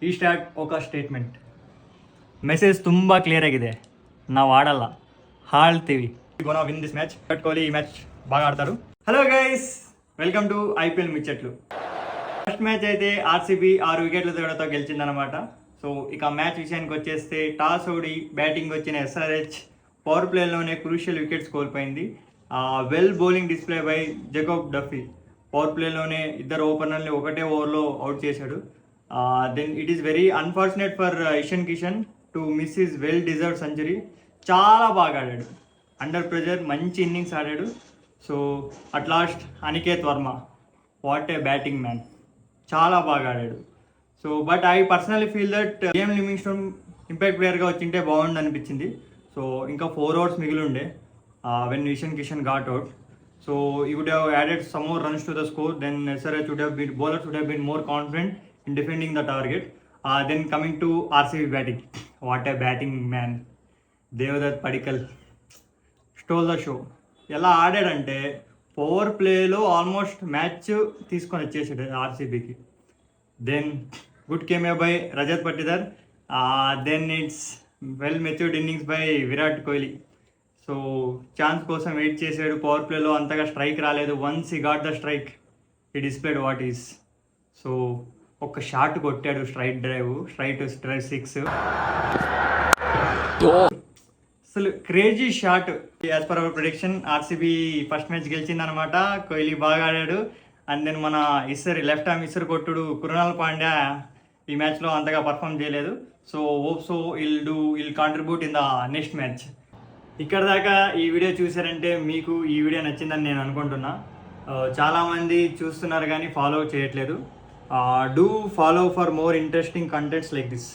ಈ ಸ್ಟಾರ್ಟ್ ఒక statement message ತುಂಬ ಕ್ಲಿಯರ್ ಆಗಿದೆ. ನಾವು ಆಡಲ್ಲ, ಹಾಳ್ತೀವಿ. Gonna win this match. Virat Kohli ಈ ಮ್ಯಾಚ್ బాగా ఆడతారు. Hello guys, welcome to IPL ముచ్చట్లు. ఫస్ట్ మ్యాచ్ అయితే ఆర్సీబీ 6 వికెట్ల తేడాతో గెలిచిందనమాట. సో ఇక మ్యాచ్ విషయానికి వచ్చేస్తే టాస్ ఓడి బ్యాటింగ్ వచ్చిన ఎస్ఆర్హెచ్ పవర్ ప్లేలోనే క్రూషియల్ వికెట్స్ కోల్పోయింది. Well bowling display by Jacob Duffy. Power ప్లేలోనే ఇద్దరు ఓపెనర్ని ఒకటే ఓవర్లో అవుట్ చేశాడు. Then it is very unfortunate for Ishan Kishan to miss his well deserve century. చాలా బాగా ఆడాడు, అండర్ ప్రెజర్ మంచి ఇన్నింగ్స్ ఆడాడు. So at last Aniket Verma, what a batting man, చాలా బాగా ఆడాడు. So but I personally feel that game Livingstone impact ప్లేయర్గా వచ్చింటే బాగుండు అనిపించింది. సో ఇంకా 4 overs మిగిలి ఉండే when Ishan Kishan got out. So you would have added some more runs to the score. Then SRH would have been bowlers would have been more confident in defending the target. Then coming to RCB batting, what a batting man. Devdutt Padikkal stole the show. ఎలా ఆడాడంటే power ప్లేలో almost match తీసుకొని వచ్చేసాడు ఆర్సీబీకి. Then good cameo by Rajat Patidar. Then it's well matured innings by Virat Kohli. So chance కోసం wait చేశాడు. Power ప్లేలో అంతగా స్ట్రైక్ రాలేదు. Once he got the strike, he displayed what is. So ఒక షాట్ కొట్టాడు, స్ట్రైట్ డ్రైవ్ 6. అసలు crazy shot. As per our prediction RCB first match గెలిచిందనమాట. కోహ్లీ బాగా ఆడాడు. అండ్ దెన్ మన లెఫ్ట్ ఆర్మ్ ఇసరు కొట్టుడు కృణాల్ పాండ్యా ఈ మ్యాచ్లో అంతగా పర్ఫామ్ చేయలేదు. So hope so he'll contribute in the next match. ఇక్కడ దాకా ఈ వీడియో చూసారంటే మీకు ఈ వీడియో నచ్చిందని నేను అనుకుంటున్నా. చాలామంది చూస్తున్నారు కానీ ఫాలో చేయట్లేదు. Do follow for more interesting contents like this.